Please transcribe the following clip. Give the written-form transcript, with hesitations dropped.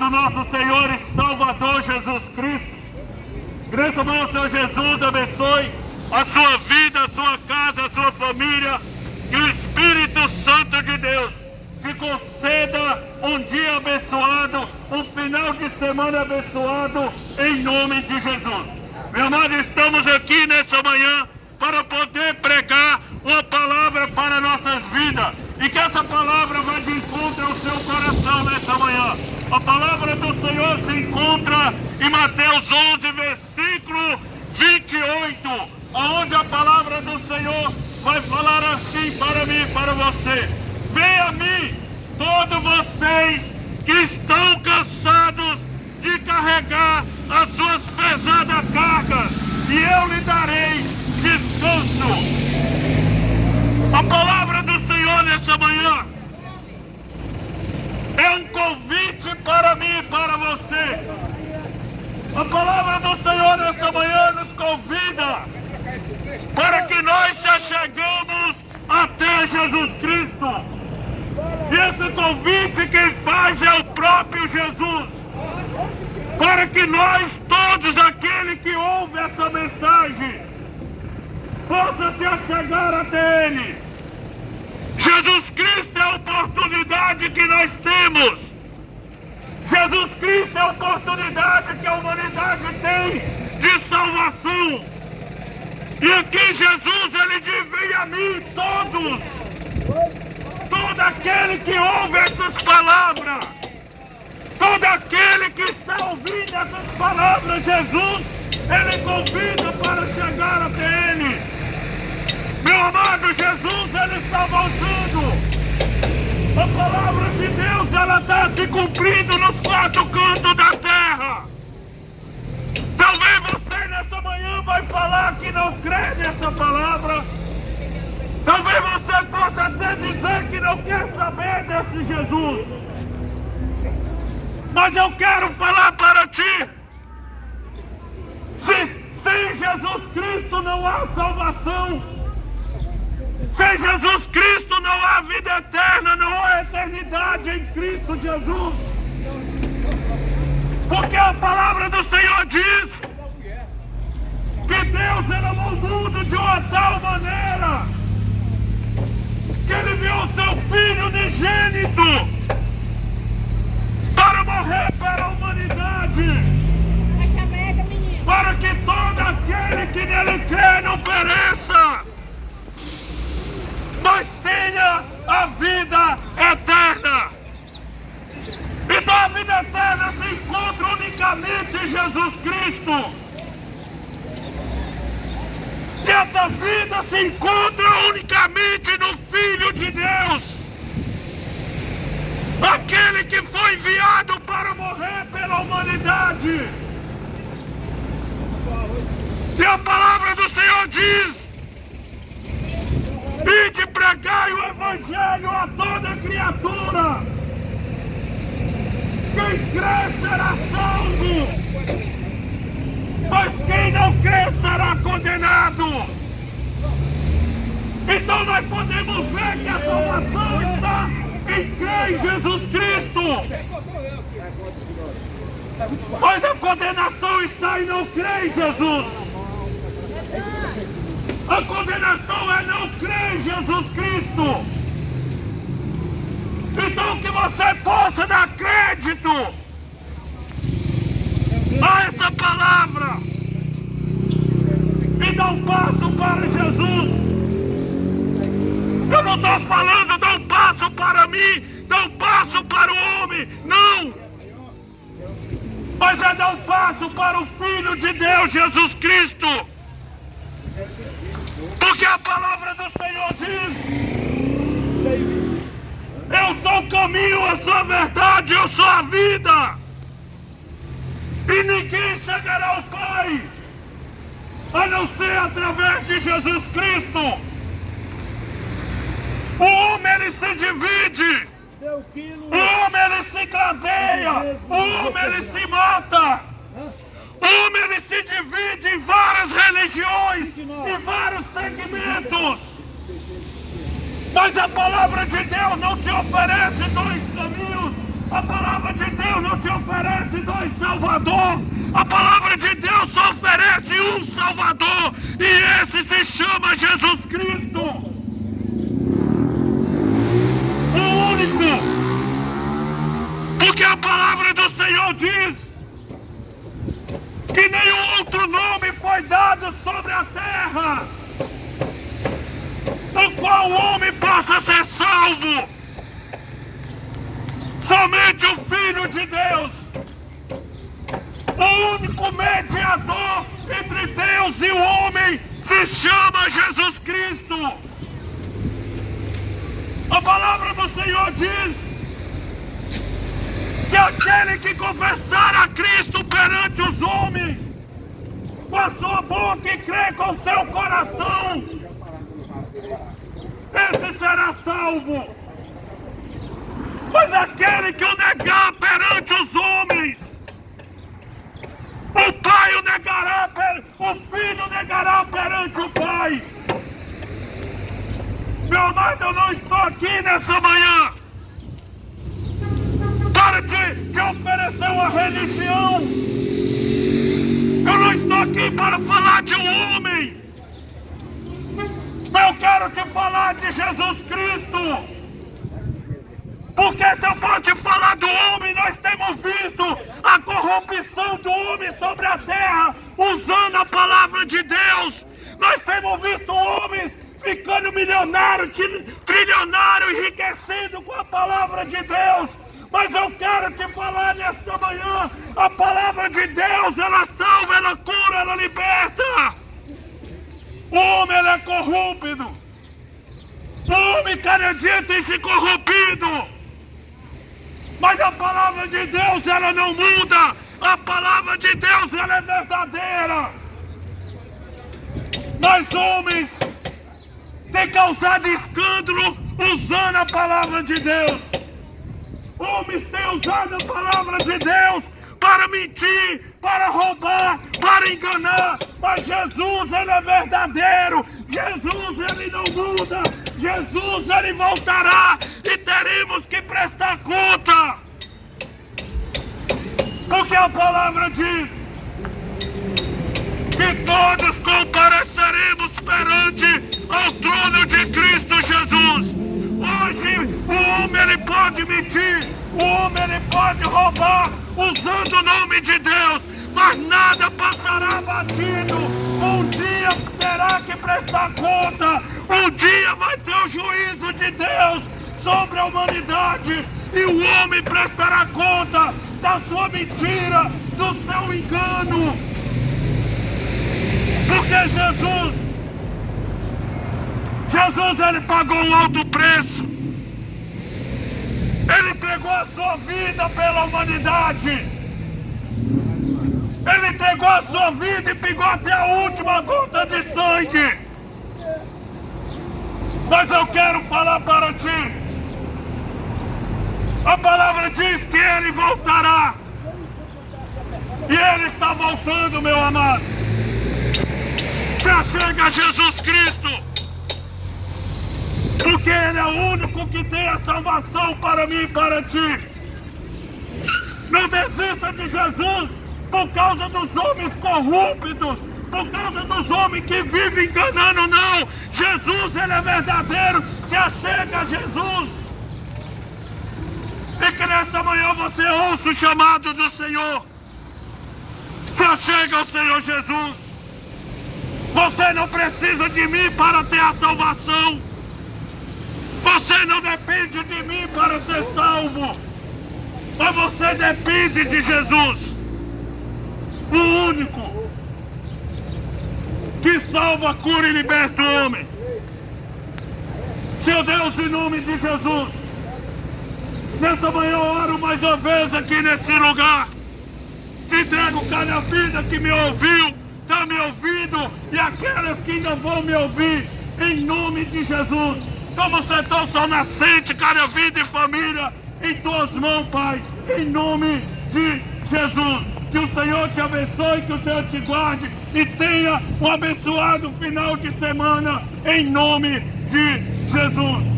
do nosso Senhor e Salvador Jesus Cristo. Graças ao Senhor Jesus, abençoe a sua vida, a sua casa, a sua família. Que o Espírito Santo de Deus te conceda um dia abençoado, um final de semana abençoado, em nome de Jesus. Meu amado, estamos aqui nessa manhã para poder pregar uma palavra para nossas vidas. E que essa palavra vai de encontro ao seu coração nessa manhã. A palavra do Senhor se encontra em Mateus 11, versículo 28, onde a palavra do Senhor vai falar assim para mim e para você: venha a mim, todos vocês que estão cansados de carregar as suas pesadas cargas, e eu lhe darei descanso. A palavra do Senhor nessa manhã é um convite para mim e para você. A palavra do Senhor nessa manhã nos convida para que nós se achegamos até Jesus Cristo. E esse convite quem faz é o próprio Jesus. Para que nós todos, aquele que ouve essa mensagem, possa se achegar até Ele. Jesus Cristo é a oportunidade que nós temos. Jesus Cristo é a oportunidade que a humanidade tem de salvação. E aqui Jesus, Ele diz: venha a mim todos. Todo aquele que ouve essas palavras, todo aquele que está ouvindo essas palavras, Jesus, Ele convida para chegar até Ele. Meu amado, Jesus, Ele está voltando. A palavra de Deus, ela está se cumprindo nos quatro cantos da terra. Talvez você nessa manhã vai falar que não crê nessa palavra. Talvez você possa até dizer que não quer saber desse Jesus. Mas eu quero falar para ti: sem Jesus Cristo não há salvação. Sem Jesus Cristo não há vida eterna, não há eternidade em Cristo Jesus. Porque a palavra do Senhor diz que Deus amou o mundo de uma tal maneira que Ele enviou o seu Filho unigênito para morrer para a humanidade, para que todo aquele que nele crê não pereça, mas tenha a vida eterna. Então a vida eterna se encontra unicamente em Jesus Cristo. E essa vida se encontra unicamente no Filho de Deus, aquele que foi enviado para morrer pela humanidade. E a palavra do Senhor diz: ide pregai o Evangelho a toda criatura. Quem crê será salvo, mas quem não crê será condenado. Então nós podemos ver que a salvação está em crer em Jesus Cristo. Mas a condenação está em não crer em Jesus. A condenação é não crer em Jesus Cristo. Então que você possa dar crédito a essa palavra e dar um passo para Jesus. Eu não estou falando dar um passo para mim, dar um passo para o homem, não. Mas é dar um passo para o Filho de Deus, Jesus Cristo. Porque a palavra do Senhor diz: eu sou o caminho, eu sou a verdade, eu sou a vida. E ninguém chegará ao Pai a não ser através de Jesus Cristo. O homem, ele se divide. O homem, ele se gradeia. O homem, ele se mata. O homem, ele se divide em várias religiões, em vários segmentos. Mas a palavra de Deus não te oferece dois caminhos. A palavra de Deus não te te oferece dois salvadores. A palavra de Deus só oferece um Salvador, e esse se chama Jesus Cristo, o único. Porque a palavra do Senhor diz que nenhum outro nome foi dado sobre a terra no qual o homem possa ser salvo. Somente o Filho de Deus, o único mediador entre Deus e o homem, se chama Jesus Cristo. A palavra do Senhor diz que aquele que confessar a Cristo perante os homens, com a sua boca e crer com o seu coração, esse será salvo. Mas aquele que o negar perante os homens, o Pai o negará, o Filho negará perante o Pai. Meu amado, eu não estou aqui nessa manhã para te oferecer uma religião. Eu não estou aqui para falar de um homem. Eu quero te falar de Jesus Cristo. Porque se eu for te falar do homem, nós temos visto a corrupção do homem sobre a terra, usando a palavra de Deus. Nós temos visto homens ficando milionário, trilionário, enriquecendo com a palavra de Deus. Mas eu quero te falar nessa manhã, a palavra de Deus, ela salva, ela cura, ela liberta. O homem, ele é corrupto. O homem cada dia tem se corrompido. Mas a palavra de Deus, ela não muda. A palavra de Deus, ela é verdadeira. Nós homens temos causado escândalo usando a palavra de Deus. Homens têm usado a palavra de Deus para mentir, para roubar, para enganar. Mas Jesus, ele é verdadeiro. Jesus, ele não muda. Jesus, ele voltará e teremos que prestar conta. Porque a palavra diz que todos compareceremos perante ao trono de Cristo Jesus. Hoje o homem, ele pode mentir, o homem, ele pode roubar usando o nome de Deus, mas nada passará batido. Um dia terá que prestar conta. Um dia vai ter o juízo de Deus sobre a humanidade, e o homem prestará conta da sua mentira, do seu engano. Porque Jesus, ele pagou um alto preço. Ele entregou a sua vida pela humanidade. Ele entregou a sua vida e pegou até a última gota de sangue. Mas eu quero falar para ti. A palavra diz que ele voltará. E ele está voltando, meu amado. Já chega Jesus Cristo. Porque ele é o único que tem a salvação para mim e para ti. Não desista de Jesus por causa dos homens corruptos, por causa dos homens que vivem enganando, não. Jesus, ele é verdadeiro. Se achega a Jesus. E que nessa manhã você ouça o chamado do Senhor. Se achega ao Senhor Jesus. Você não precisa de mim para ter a salvação. Você não depende de mim para ser salvo. Mas você depende de Jesus. O único que salva, cura e liberta o homem. Seu Deus, em nome de Jesus, nessa manhã eu oro mais uma vez aqui nesse lugar. Te entrego cada vida que me ouviu, está me ouvindo, e aquelas que ainda vão me ouvir, em nome de Jesus. Como setor sol nascente, cada vida e família, em tuas mãos, Pai, em nome de Jesus. Que o Senhor te abençoe, que o Senhor te guarde e tenha um abençoado final de semana, em nome de Jesus.